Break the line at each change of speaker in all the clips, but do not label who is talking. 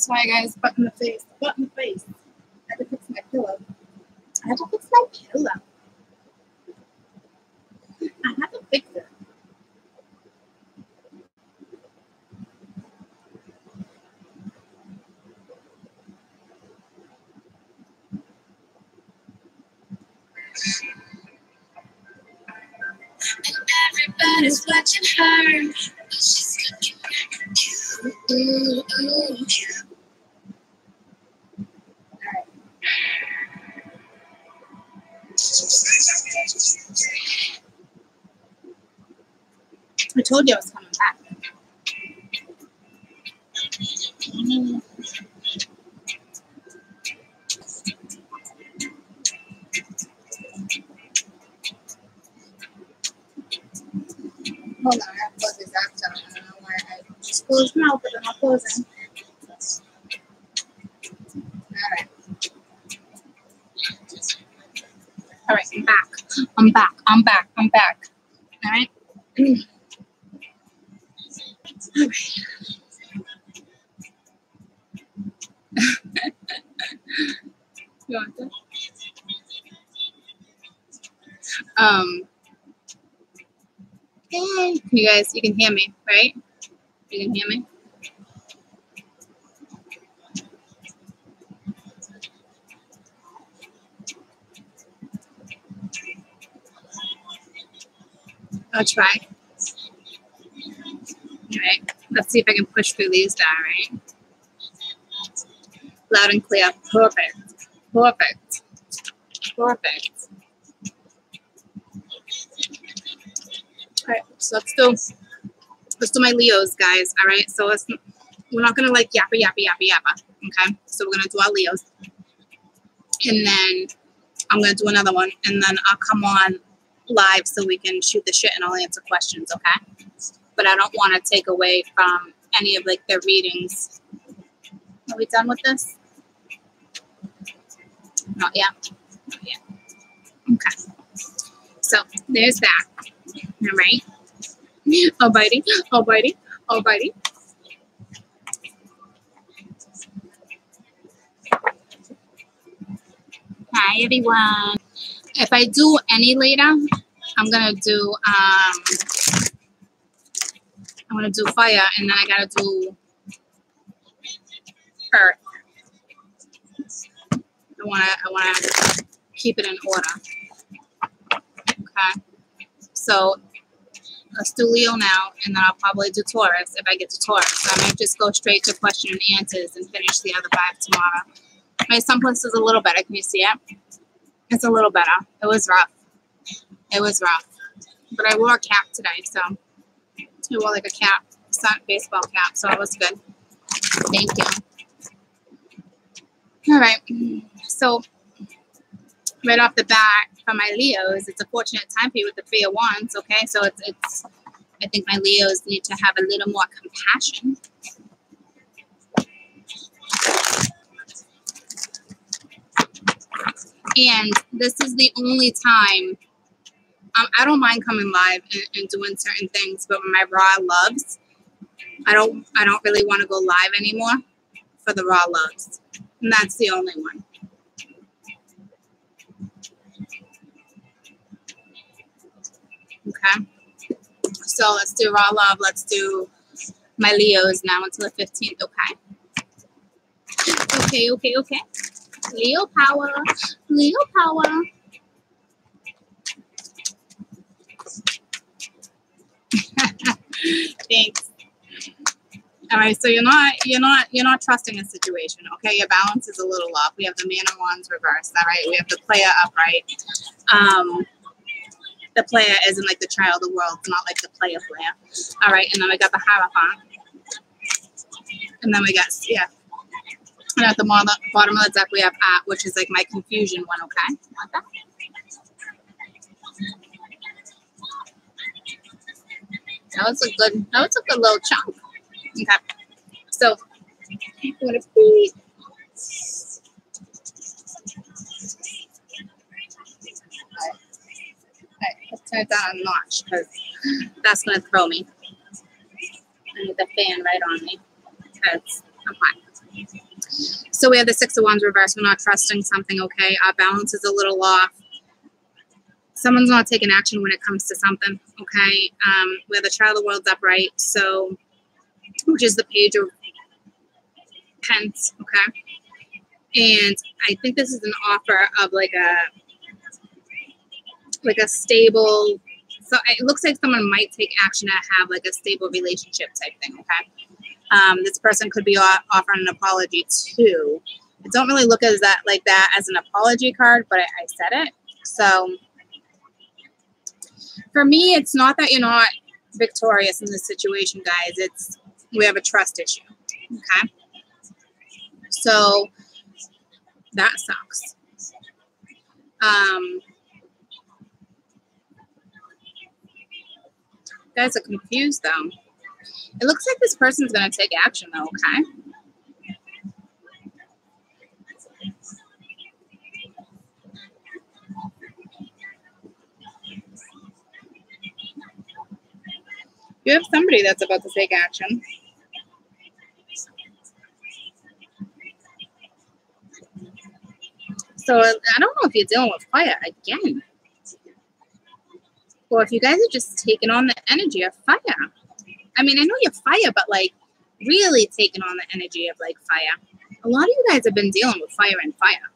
Sorry guys, butt in the face, butt in the face. I had to fix my pillow. I had to fix my pillow. I had to fix it.
And everybody's watching her, but she's looking at you.
I told you I was coming back. Hold on, I have to close this app down. I don't know why I just closed my mouth, but then I'll close it. Alright. Alright, I'm back. I'm back. I'm back. I'm back. Alright. Alright. You want this? Hey, you guys, you can hear me, right? You can hear me? I'll try. All right, let's see if I can push through these down, right? Loud and clear. Perfect. Perfect. Perfect. All right, so let's do my Leos, guys. All right, so we're not gonna like yappa. Okay, so we're gonna do our Leos, and then I'm gonna do another one, and then I'll come on live so we can shoot the shit and I'll answer questions. Okay, but I don't want to take away from any of like the readings. Are we done with this? Not yet. Not yet. Okay. So there's that. All right. Oh, bitey. Oh, bitey. Oh, bitey. Hi, everyone. If I do any later, I'm gonna do fire, and then I gotta do earth. I wanna keep it in order. Okay. So let's do Leo now, and then I'll probably do Taurus if I get to Taurus. So I might just go straight to question and answers and finish the other 5 tomorrow. My sunplus is a little better. Can you see it? It's a little better. It was rough. It was rough. But I wore a cap today, so I wore like a cap, baseball cap, so it was good. Thank you. All right. So right off the bat, for my Leos, it's a fortunate time period with the 3 of Wands. Okay, so it's. I think my Leos need to have a little more compassion. And this is the only time I don't mind coming live and doing certain things, but my raw loves, I don't really want to go live anymore for the raw loves, and that's the only one. Okay, so let's do raw love. Let's do my Leos now until the 15th. Okay. Leo power. Leo power. Thanks. All right, so you're not trusting a situation. Okay, your balance is a little off. We have the Man of Wands reversed. All right, we have the player upright. The player isn't like the child of the world, it's not like the player. All right, and then we got the Hierophant. And then we got, yeah. And at the bottom of the deck, we have at, which is like my confusion one, okay? Want that? That was a good little chunk. Okay. So, I'm going to pee. Alright, let's turn it down a notch because that's going to throw me. I need the fan right on me because I'm hot. So we have the Six of Wands reversed. We're not trusting something, okay? Our balance is a little off. Someone's not taking action when it comes to something, okay? We have the Child of the World's upright, so, which is the Page of Pence, okay? And I think this is an offer of like a stable, so it looks like someone might take action to have like a stable relationship type thing, okay? This person could be offering an apology too. I don't really look at that like that as an apology card, but I said it. So for me, it's not that you're not victorious in this situation, guys. It's we have a trust issue, okay? So that sucks. You guys are confused though. It looks like this person's going to take action though, okay? You have somebody that's about to take action. So I don't know if you're dealing with fire again. Or if you guys are just taking on the energy of fire. I mean, I know you're fire, but like really taking on the energy of like fire. A lot of you guys have been dealing with fire and fire.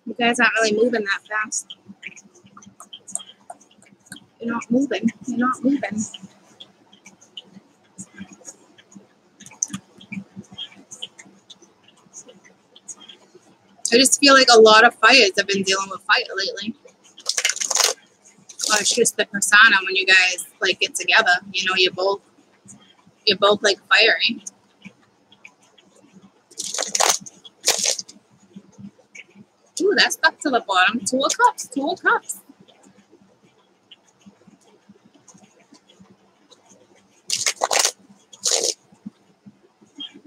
You guys aren't really moving that fast. You're not moving. You're not moving. I just feel like a lot of fires have been dealing with fire lately. Well, it's just the persona when you guys like get together. You know, you're both like fiery. Ooh, that's stuck to the bottom. Two of Cups. Two of Cups.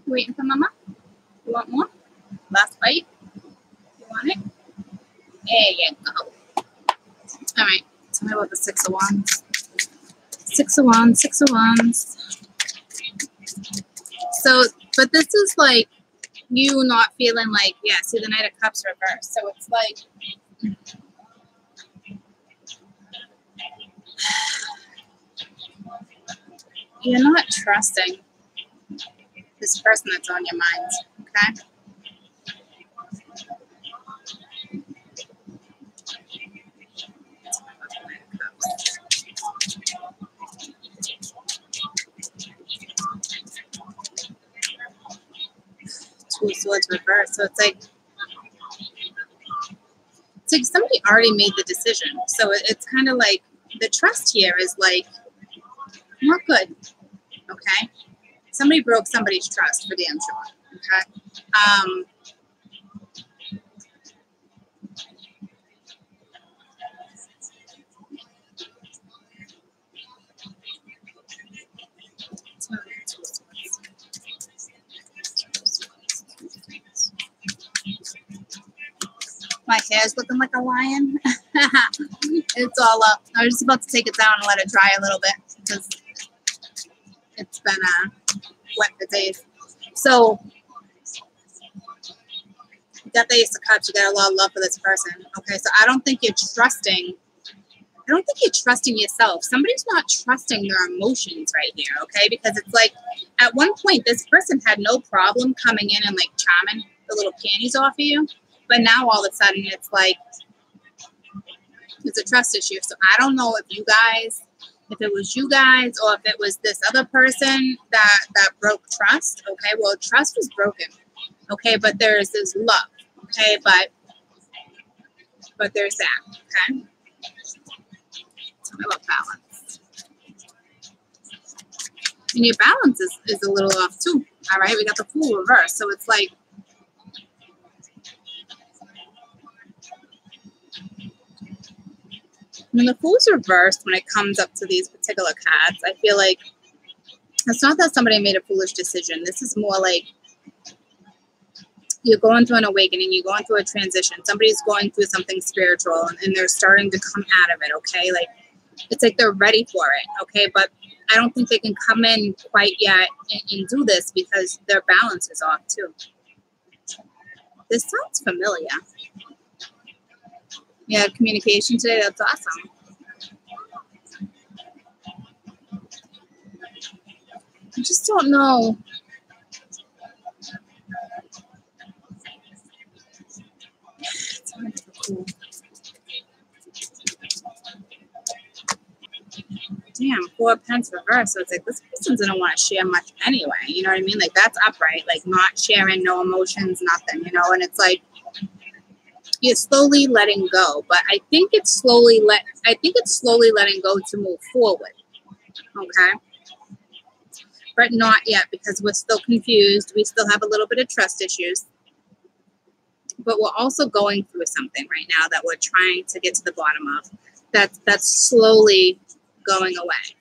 Waiting for Mama? You want more? Last bite? You want it? There you go. All right. Tell me about the Six of Wands. Six of Wands. Six of Wands. So, but this is like you not feeling like, yeah, see the Knight of Cups reversed. So it's like, you're not trusting this person that's on your mind, okay? Two of Swords reversed. So it's like somebody already made the decision. So it's kind of like the trust here is like not good, okay? Somebody broke somebody's trust for damn sure, okay? My hair's looking like a lion. It's all up. I was just about to take it down and let it dry a little bit because it's been wet for days. So you got the Ace of Cups. You got a lot of love for this person. Okay, so I don't think you're trusting. I don't think you're trusting yourself. Somebody's not trusting their emotions right here, okay? Because it's like at one point this person had no problem coming in and like charming the little panties off of you. But now all of a sudden it's like it's a trust issue. So I don't know if you guys, if it was you guys or if it was this other person that broke trust. Okay, well, trust was broken. Okay, but there's this love. Okay, but there's that. Okay. Tell me about balance. And your balance is a little off too. All right, we got the Fool reverse. So it's like when the Fool's reversed, when it comes up to these particular cards, I feel like it's not that somebody made a foolish decision. This is more like you're going through an awakening, you're going through a transition. Somebody's going through something spiritual and they're starting to come out of it, okay? Like, it's like they're ready for it, okay? But I don't think they can come in quite yet and do this because their balance is off too. This sounds familiar. Yeah, communication today, that's awesome. I just don't know. Damn, 4 pence reverse. So it's like this person's gonna want to share much anyway. You know what I mean? Like that's upright, like not sharing, no emotions, nothing, you know, and it's like you're slowly letting go. But I think it's slowly letting go to move forward. Okay. But not yet because we're still confused. We still have a little bit of trust issues. But we're also going through something right now that we're trying to get to the bottom of. That's slowly going away.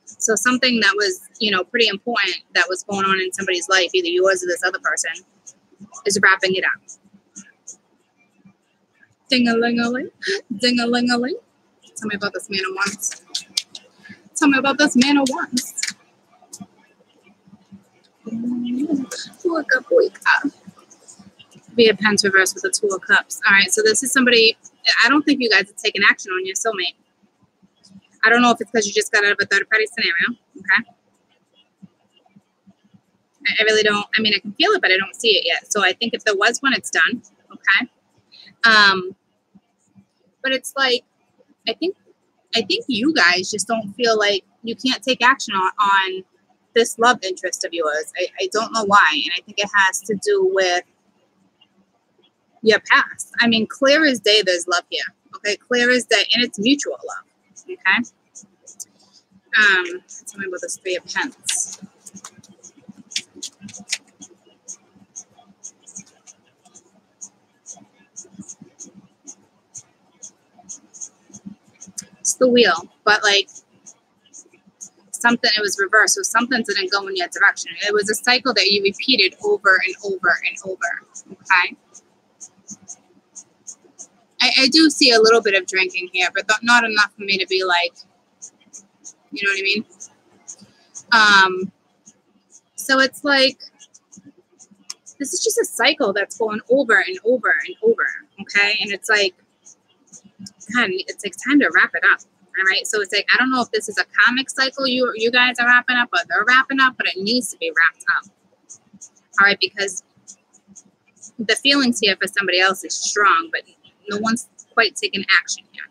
So something that was, you know, pretty important that was going on in somebody's life, either yours or this other person, is wrapping it up. Ding-a-ling-a-ling, ding-a-ling-a-ling. Tell me about this man at once. Tell me about this man at once. Be a pence reverse with the 2 of cups. All right, so this is somebody, I don't think you guys have taken action on your soulmate. I don't know if it's because you just got out of a third-party scenario, okay? I really don't, I mean, I can feel it, but I don't see it yet. So I think if there was one, it's done, okay? But it's like, I think you guys just don't feel like you can't take action on this love interest of yours. I don't know why, and I think it has to do with your past. I mean, clear as day, there's love here, okay? Clear as day, and it's mutual love. Okay. Tell me about this 3 of Pence. It's the wheel, but like something, it was reversed, so something didn't go in your direction. It was a cycle that you repeated over and over and over. Okay. I do see a little bit of drinking here, but not enough for me to be like, you know what I mean? So it's like, this is just a cycle that's going over and over and over, okay? And it's like, God, it's like time to wrap it up, all right? So it's like, I don't know if this is a karmic cycle you guys are wrapping up, or they're wrapping up, but it needs to be wrapped up, all right? Because the feelings here for somebody else is strong, but no one's quite taken action yet.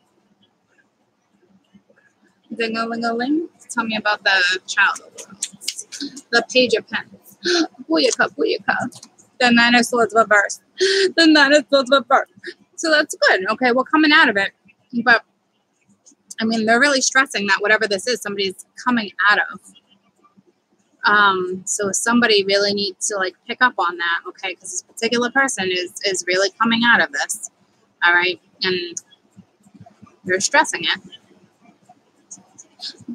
Ding-a-ling-a-ling. Tell me about the child of the world. The Page of Pens. Booyaka, booyaka. The 9 of Swords reversed. The 9 of Swords reversed. So that's good. Okay, we're coming out of it. But, I mean, they're really stressing that whatever this is, somebody's coming out of. So somebody really needs to, like, pick up on that, okay? Because this particular person is really coming out of this. All right? And they're stressing it.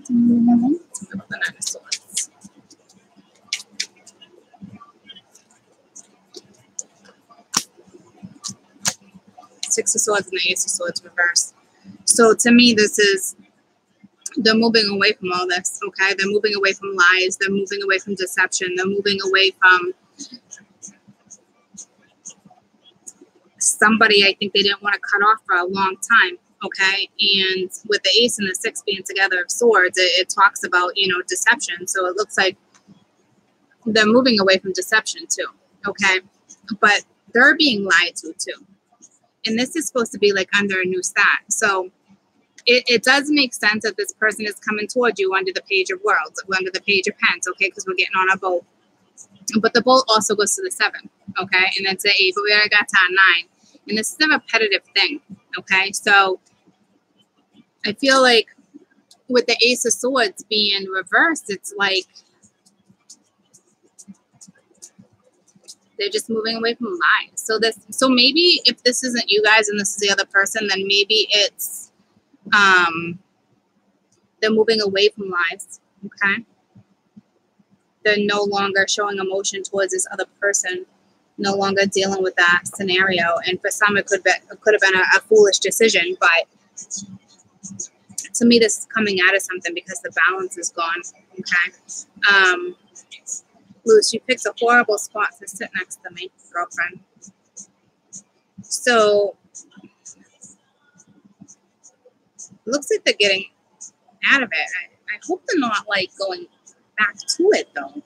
The 9 of Swords. Six of Swords and the Ace of Swords reversed. So to me, this is, they're moving away from all this, okay? They're moving away from lies. They're moving away from deception. They're moving away from somebody I think they didn't want to cut off for a long time, okay? And with the Ace and the 6 being together of Swords, it talks about, you know, deception. So it looks like they're moving away from deception too, okay? But they're being lied to too. And this is supposed to be like under a new start. So it does make sense that this person is coming toward you under the Page of Worlds, under the Page of Pens, okay? Because we're getting on a boat. But the boat also goes to the 7, okay? And that's the 8, but we already got to a 9. And this is a repetitive thing, okay? So I feel like with the Ace of Swords being reversed, it's like they're just moving away from lies. So maybe if this isn't you guys and this is the other person, then maybe it's they're moving away from lies, okay? They're no longer showing emotion towards this other person. no longer dealing with that scenario. And for some, it could have been a foolish decision, but to me, this is coming out of something because the balance is gone. Okay. Luce, you picked a horrible spot to sit next to me, girlfriend. So it looks like they're getting out of it. I hope they're not like going back to it though.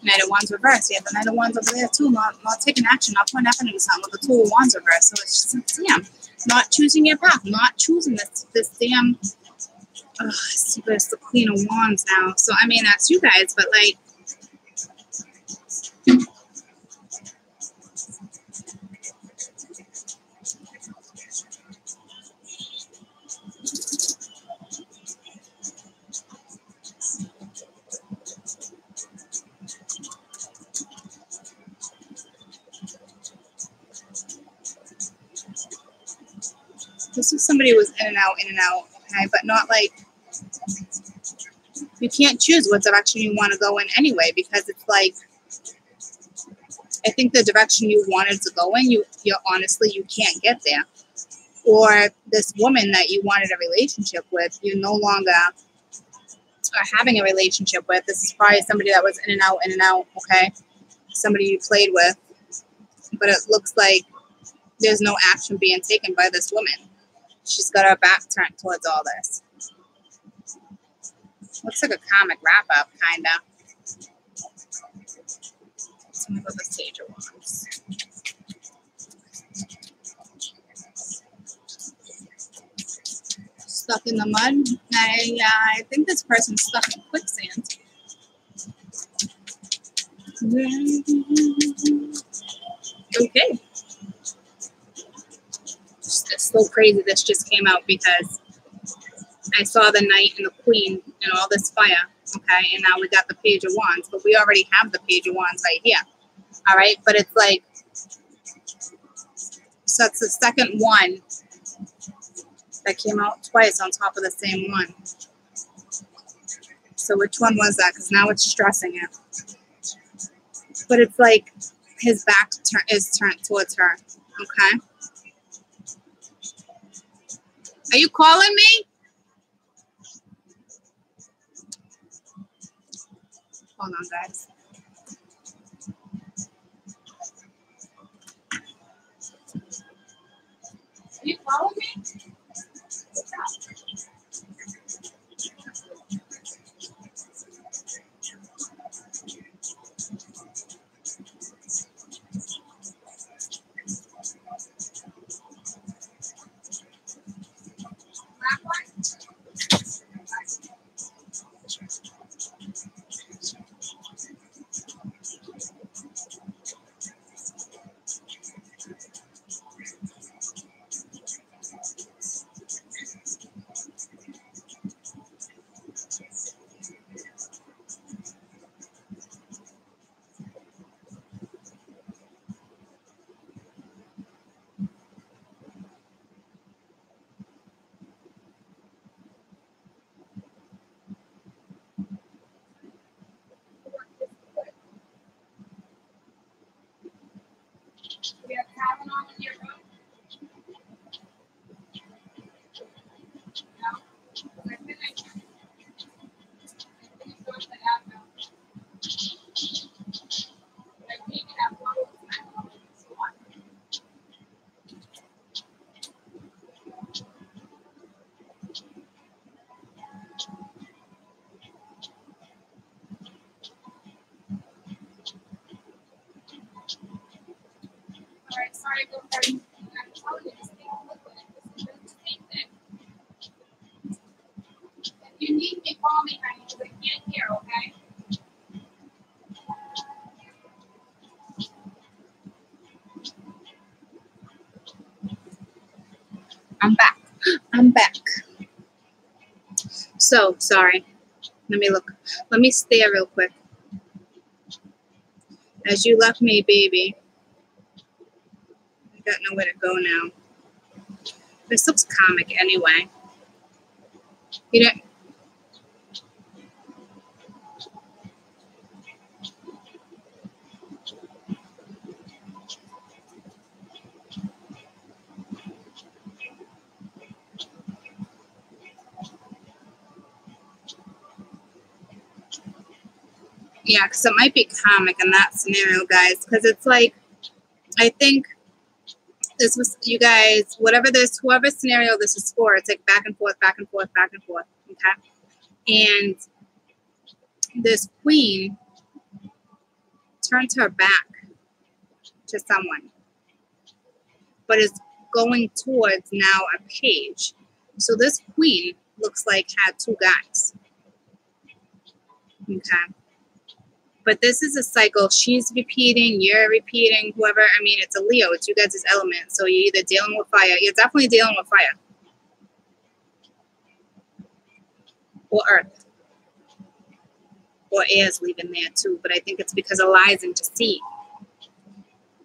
Knight of Wands reversed. Yeah, the Knight of Wands over there too. Not taking action, not putting effort into something with the Two of Wands reversed. So it's just damn, not choosing your path, not choosing this damn. It's the Queen of Wands now. So I mean that's you guys, but like. This is somebody who was in and out, okay? But not like, you can't choose what direction you want to go in anyway, because it's like, I think the direction you wanted to go in, you honestly, you can't get there. Or this woman that you wanted a relationship with, you no longer are having a relationship with. This is probably somebody that was in and out, okay? Somebody you played with. But it looks like there's no action being taken by this woman. She's got her back turned towards all this. Looks like a comic wrap-up, kind of. Let's move up the Sage of Wands. Stuck in the mud. I think this person's stuck in quicksand. Okay. It's so crazy this just came out because I saw the Knight and the Queen and all this fire, okay? And now we got the Page of Wands, but we already have the Page of Wands right here, all right? But it's like, so it's the second one that came out twice on top of the same one. So which one was that? Because now it's stressing it. But it's like his back is turned towards her, okay? Are you calling me? Hold on, guys. Are you calling me? What's up? We have cabin on in your room? No? I finished going to the admin. I think it have one. All right, sorry, go for it. I'm telling you, this thing is liquid. This is the same thing. If you need me, call me, honey, because I can't hear, okay? I'm back. I'm back. So, sorry. Let me look. Let me stare real quick. As you left me, baby, I got nowhere to go now. This looks comic anyway. You know, yeah, because it might be comic in that scenario, guys. Because it's like, I think this was, you guys, whatever this, whoever scenario this is for, it's like back and forth, back and forth, back and forth. Okay. And this queen turns her back to someone, but is going towards now a page. So this queen looks like had two guys. Okay. But this is a cycle. She's repeating, you're repeating, whoever. I mean, it's a Leo. It's you guys' element. So you're either dealing with fire. You're definitely dealing with fire. Or earth. Or air's leaving there too. But I think it's because of lies and deceit.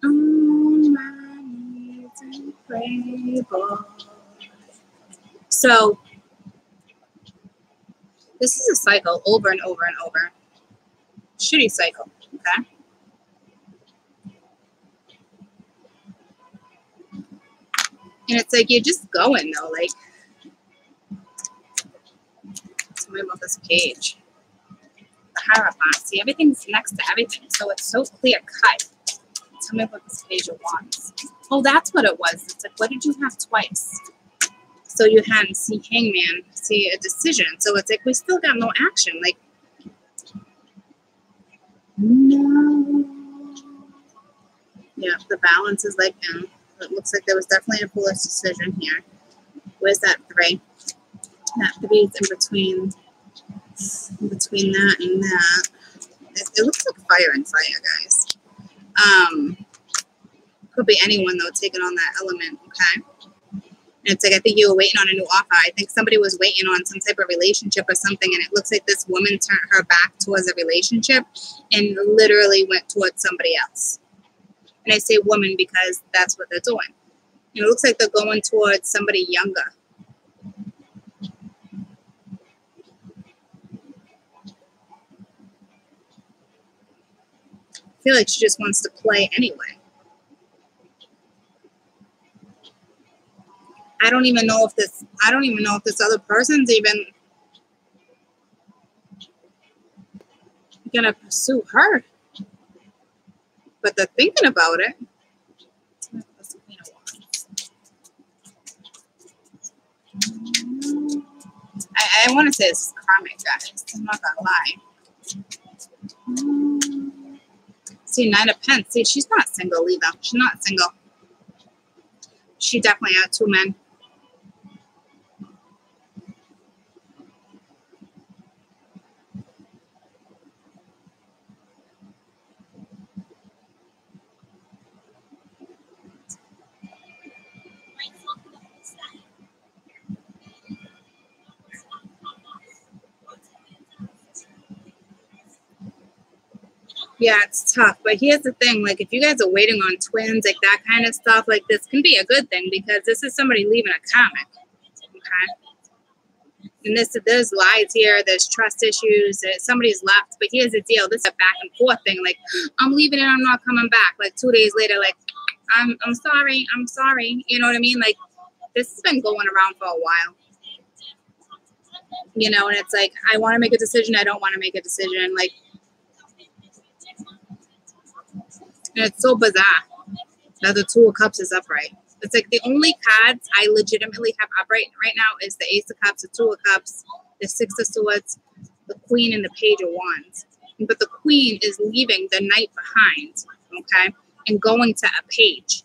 On my knees and pray, boy. So this is a cycle over and over and over. Shitty cycle, okay? And it's like you're just going though, like, tell me about this page. The Hierophant. See, everything's next to everything, so it's so clear cut. Tell me about this page of wands. Oh, that's what it was. It's like, what did you have twice? So you hadn't see Hangman, see a decision. So it's like we still got no action. Like, no. Yeah, the balance is like, it looks like there was definitely a foolish decision here. Where's that 3? That 3 is in between that and that. It looks like fire and fire, guys. Could be anyone though taking on that element, okay? And it's like, I think you were waiting on a new offer. I think somebody was waiting on some type of relationship or something, and it looks like this woman turned her back towards a relationship and literally went towards somebody else. And I say woman because that's what they're doing. And it looks like they're going towards somebody younger. I feel like she just wants to play anyway. I don't even know if this other person's even gonna pursue her. But they're thinking about it. I want to say it's karmic, guys. I'm not gonna lie. See, 9 of Pentacles. See, she's not single either. She's not single. She definitely had 2 men. Yeah, it's tough. But here's the thing. Like, if you guys are waiting on twins, like that kind of stuff, like this can be a good thing because this is somebody leaving a comic. Okay? And there's lies here. There's trust issues. Somebody's left. But here's the deal. This is a back and forth thing. Like, I'm leaving and I'm not coming back. Like, 2 days later, like, I'm sorry. I'm sorry. You know what I mean? Like, this has been going around for a while. You know, and it's like, I want to make a decision. I don't want to make a decision. Like, and it's so bizarre that the 2 of Cups is upright. It's like the only cards I legitimately have upright right now is the Ace of Cups, the 2 of Cups, the 6 of Swords, the Queen, and the Page of Wands. But the Queen is leaving the Knight behind, okay, and going to a Page.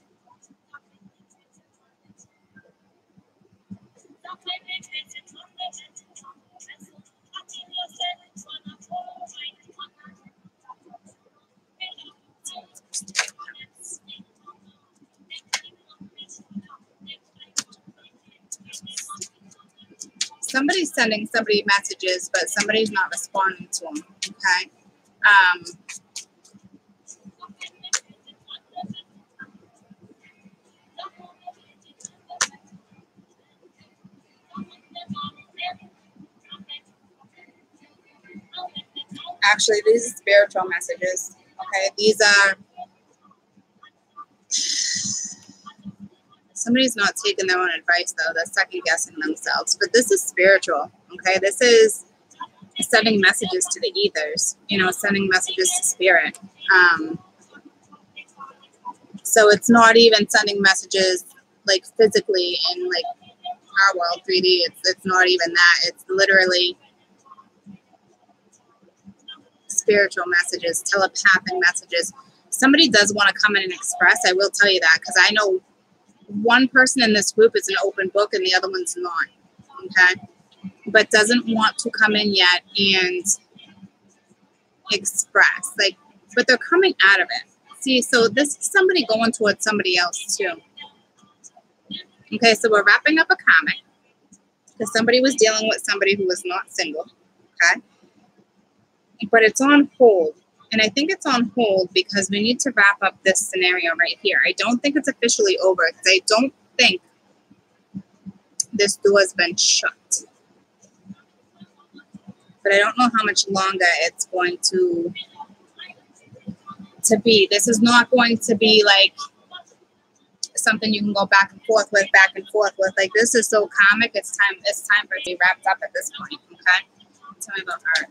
Somebody's sending somebody messages, but somebody's not responding to them, okay? Actually, these are spiritual messages. Okay, these are... Somebody's not taking their own advice, though. They're second guessing themselves. But this is spiritual. Okay, this is sending messages to the ethers. You know, sending messages to spirit. So it's not even sending messages like physically in like our world, 3D. It's not even that. It's literally spiritual messages, telepathic messages. Somebody does want to come in and express. I will tell you that, because I know one person in this group is an open book and the other one's not. Okay, but doesn't want to come in yet and express. Like, but they're coming out of it. See, so this is somebody going towards somebody else too. Okay, so we're wrapping up a comic because somebody was dealing with somebody who was not single. Okay, but it's on hold. And I think it's on hold because we need to wrap up this scenario right here. I don't think it's officially over because I don't think this door has been shut. But I don't know how much longer it's going to be. This is not going to be like something you can go back and forth with. Like, this is so comic. It's time for it to be wrapped up at this point. Okay, tell me about her.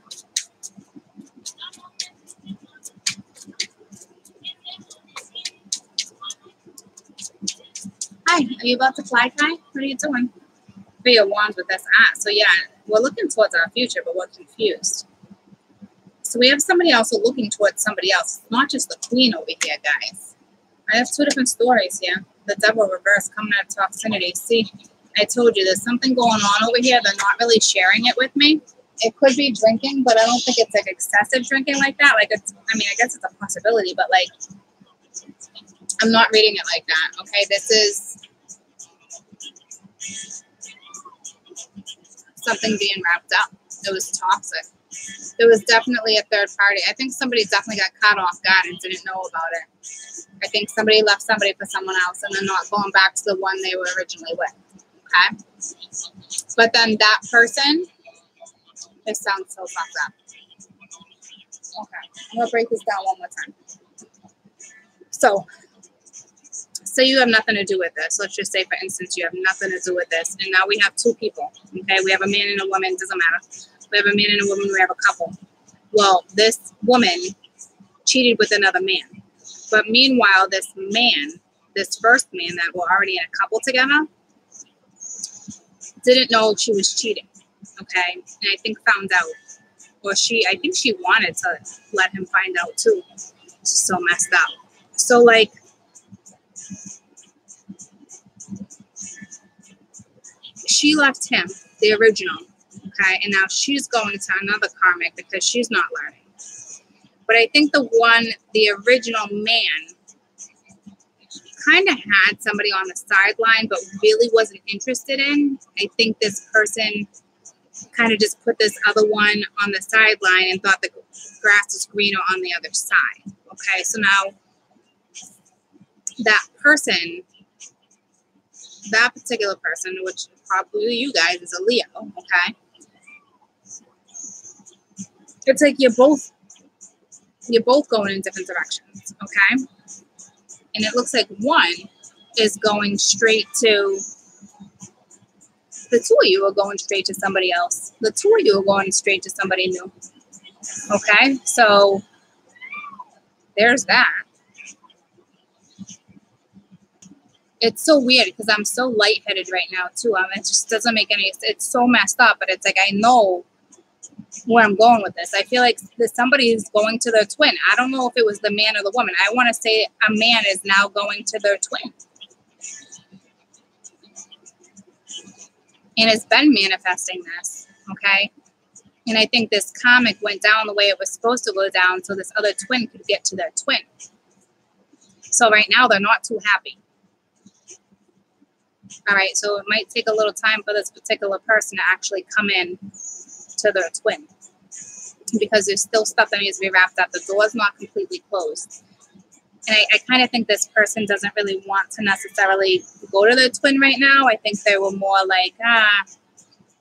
Hi, are you about to fly, Kai? What are you doing? Three of Wands with this. So yeah, we're looking towards our future, but we're confused. So we have somebody also looking towards somebody else. It's not just the Queen over here, guys. I have two different stories here. The Devil reverse coming out of toxicity. See, I told you there's something going on over here. They're not really sharing it with me. It could be drinking, but I don't think it's like excessive drinking like that. Like, it's, I mean, I guess it's a possibility, but like, I'm not reading it like that. Okay, this is something being wrapped up. It was toxic. There was definitely a third party. I think somebody definitely got caught off guard and didn't know about it. I think somebody left somebody for someone else and they're not going back to the one they were originally with. Okay? But then that person, this sounds so fucked up. Okay, I'm going to break this down one more time. So you have nothing to do with this. Let's just say, for instance, you have nothing to do with this. And now we have two people. Okay, we have a man and a woman. Doesn't matter. We have a man and a woman. We have a couple. Well, this woman cheated with another man. But meanwhile, this man, this first man that were already in a couple together, didn't know she was cheating. Okay, and I think found out. Or I think she wanted to let him find out too. It's just so messed up. So like, she left him, the original, okay? And now she's going to another karmic because she's not learning. But I think the original man kind of had somebody on the sideline but really wasn't interested in. I think this person kind of just put this other one on the sideline and thought the grass was greener on the other side. Okay, so now that person, that particular person, which probably you guys is a Leo, okay? It's like you're both going in different directions, okay? And it looks like one is going straight to, the two of you are going straight to somebody else. The two of you are going straight to somebody new, okay? So there's that. It's so weird because I'm so lightheaded right now too. It just doesn't make any, it's so messed up, but it's like, I know where I'm going with this. I feel like somebody is going to their twin. I don't know if it was the man or the woman. I want to say a man is now going to their twin. And it's been manifesting this, okay? And I think this comic went down the way it was supposed to go down so this other twin could get to their twin. So right now they're not too happy. All right, so it might take a little time for this particular person to actually come in to their twin because there's still stuff that needs to be wrapped up. The door's not completely closed. And I kind of think this person doesn't really want to necessarily go to their twin right now. I think they were more like,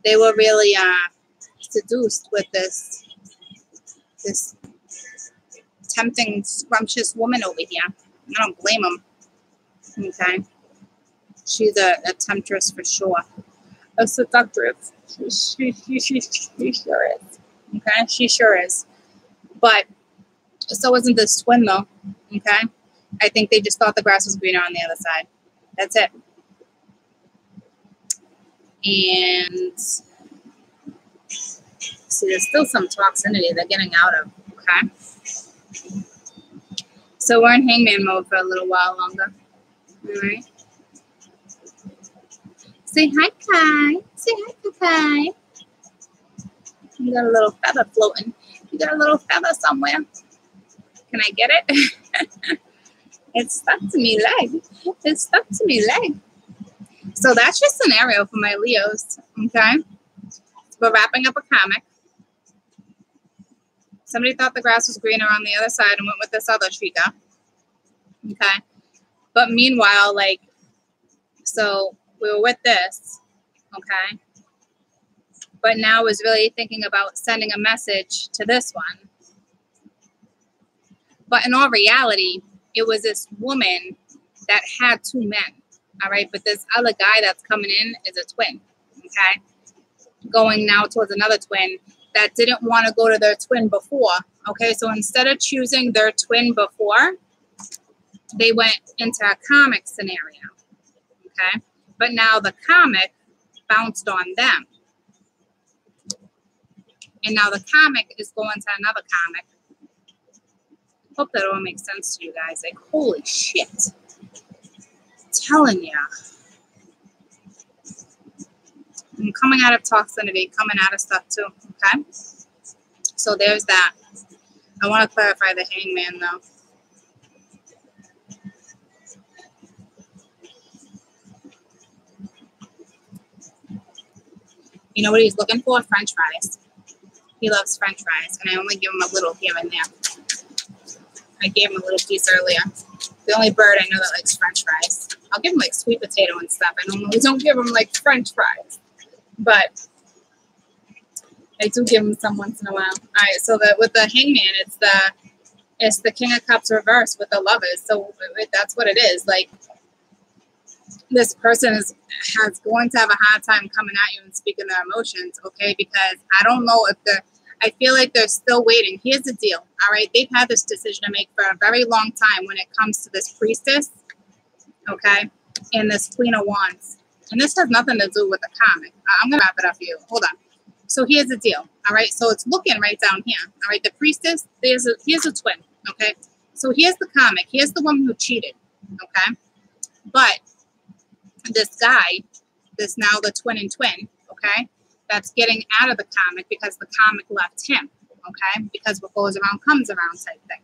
they were really seduced with this This tempting, scrumptious woman over here. I don't blame him. Okay. She's a temptress for sure. A seductress. She sure is. Okay? She sure is. But so isn't this twin, though. Okay? I think they just thought the grass was greener on the other side. That's it. And see, there's still some toxicity they're getting out of. Okay? So we're in hangman mode for a little while longer. All right? Say hi, Kai. Say hi, Kai. You got a little feather floating. You got a little feather somewhere. Can I get it? It's stuck to me leg. It's stuck to me leg. So that's your scenario for my Leos. Okay. We're wrapping up a comic. Somebody thought the grass was greener on the other side and went with this other chica. Okay. But meanwhile, like, so we were with this. Okay. But now was really thinking about sending a message to this one. But in all reality, it was this woman that had two men. All right. But this other guy that's coming in is a twin. Okay. Going now towards another twin that didn't want to go to their twin before. Okay. So instead of choosing their twin before, they went into a comic scenario. Okay. But now the comic bounced on them. And now the comic is going to another comic. Hope that all makes sense to you guys. Like, holy shit. I'm telling ya. I'm coming out of toxicity, coming out of stuff too. Okay? So there's that. I want to clarify the hangman though. You know what he's looking for? French fries. He loves French fries, and I only give him a little here and there. I gave him a little piece earlier. The only bird I know that likes French fries. I'll give him like sweet potato and stuff. I normally don't give him like French fries, but I do give him some once in a while. All right, so with the hangman, it's the King of Cups reversed with the lovers. So that's what it is. Like, this person is going to have a hard time coming at you and speaking their emotions, okay? Because I don't know if I feel like they're still waiting. Here's the deal, all right? They've had this decision to make for a very long time when it comes to this priestess, okay? And this Queen of Wands. And this has nothing to do with the comic. I'm going to wrap it up for you. Hold on. So here's the deal, all right? So it's looking right down here, all right? The priestess, here's a twin, okay? So here's the comic. Here's the woman who cheated, okay? But this guy, this now the twin and twin, okay, that's getting out of the comic because the comic left him, okay, because what goes around comes around type thing.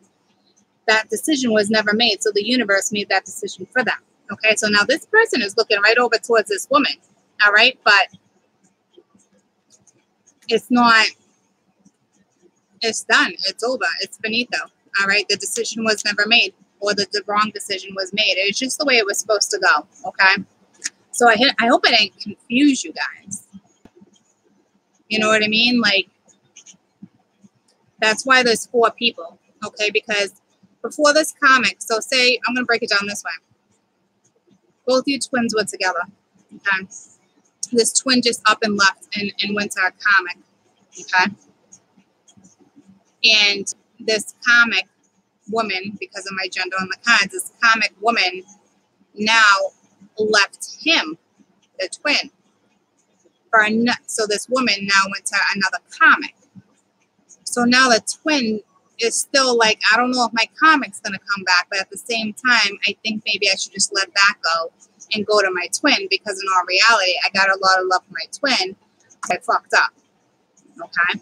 That decision was never made, so the universe made that decision for them, okay? So now this person is looking right over towards this woman, all right, but it's not, it's done, it's over, it's finito, all right? The decision was never made, or the wrong decision was made. It's just the way it was supposed to go, okay? So I hope it ain't confuse you guys. You know what I mean? Like, that's why there's 4 people, okay? Because before this comic, so say, I'm going to break it down this way. Both you twins were together, okay? This twin just up and left and went to a comic, okay? And this comic woman, because of my gender on the cards, this comic woman now left him, the twin, so this woman now went to another comic. So now the twin is still like, I don't know if my comic's gonna come back, but at the same time, I think maybe I should just let that go and go to my twin, because in all reality, I got a lot of love for my twin. I fucked up, okay?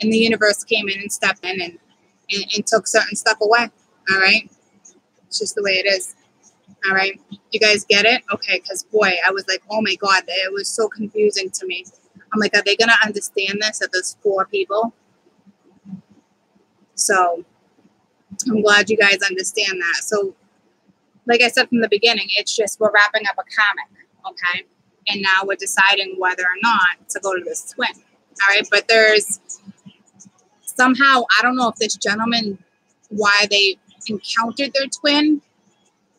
And the universe came in and stepped in and took certain stuff away, all right? It's just the way it is. All right. You guys get it? Okay. Because, boy, I was like, oh, my God, it was so confusing to me. I'm like, are they going to understand this, that there's 4 people? So I'm glad you guys understand that. So, like I said from the beginning, it's just we're wrapping up a comic, okay? And now we're deciding whether or not to go to this twin. All right. But there's somehow, I don't know if this gentleman, why they encountered their twin,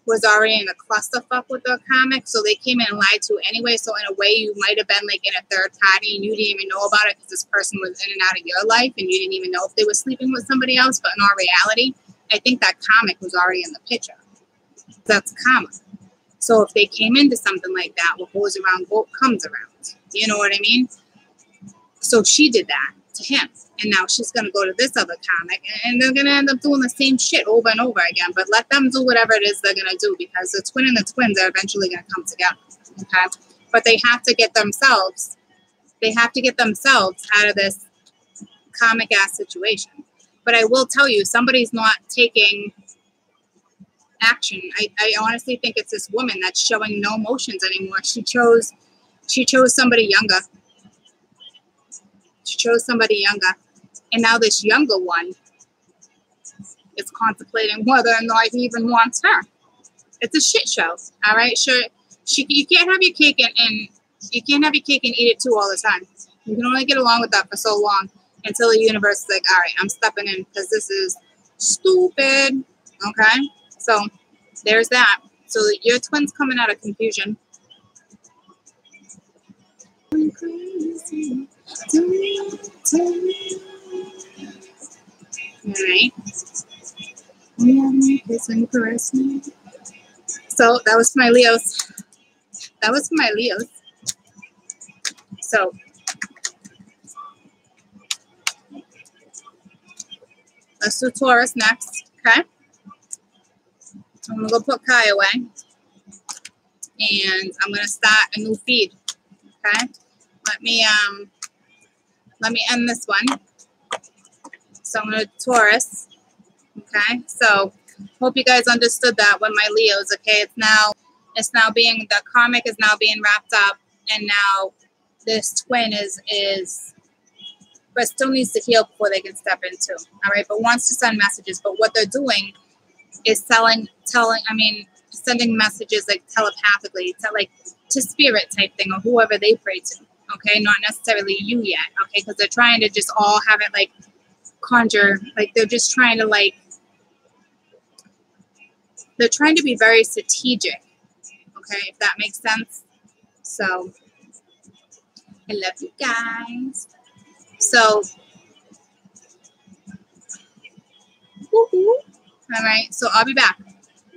was already in a clusterfuck with the comic, so they came in and lied to anyway. So in a way, you might have been like in a third party and you didn't even know about it because this person was in and out of your life and you didn't even know if they were sleeping with somebody else. But in all reality, I think that comic was already in the picture. That's karma. So if they came into something like that, what goes around comes around. You know what I mean? So she did that to him. And now she's going to go to this other comic, and they're going to end up doing the same shit over and over again. But let them do whatever it is they're going to do, because the twin and the twins are eventually going to come together. Okay? But they have to get themselves out of this comic-ass situation. But I will tell you, somebody's not taking action. I honestly think it's this woman that's showing no emotions anymore. She chose somebody younger. She chose somebody younger. And now this younger one is contemplating whether or not he even wants her. It's a shit show. All right. Sure. You can't have your cake and you can't have your cake and eat it too all the time. You can only get along with that for so long until the universe is like, all right, I'm stepping in because this is stupid. Okay. So there's that. So your twin's coming out of confusion. Crazy. Alright. So that was for my Leos. So let's do Taurus next. Okay. I'm gonna go put Kai away. And I'm gonna start a new feed. Okay. Let me end this one. So I'm going to Taurus. Okay. So hope you guys understood that with my Leos. Okay. It's now being, the karmic is now being wrapped up, and now this twin is but still needs to heal before they can step into. All right. But wants to send messages. But what they're doing is sending messages like telepathically to spirit type thing, or whoever they pray to. Okay, not necessarily you yet. Okay, because they're trying to just all have it like conjure, like they're just trying to they're trying to be very strategic. Okay, if that makes sense. So I love you guys. So all right, so I'll be back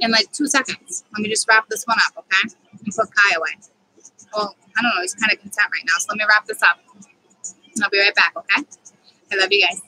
in like 2 seconds. Let me just wrap this one up, okay? And put Kai away. Well, I don't know. He's kind of content right now. So let me wrap this up. And I'll be right back, okay? I love you guys.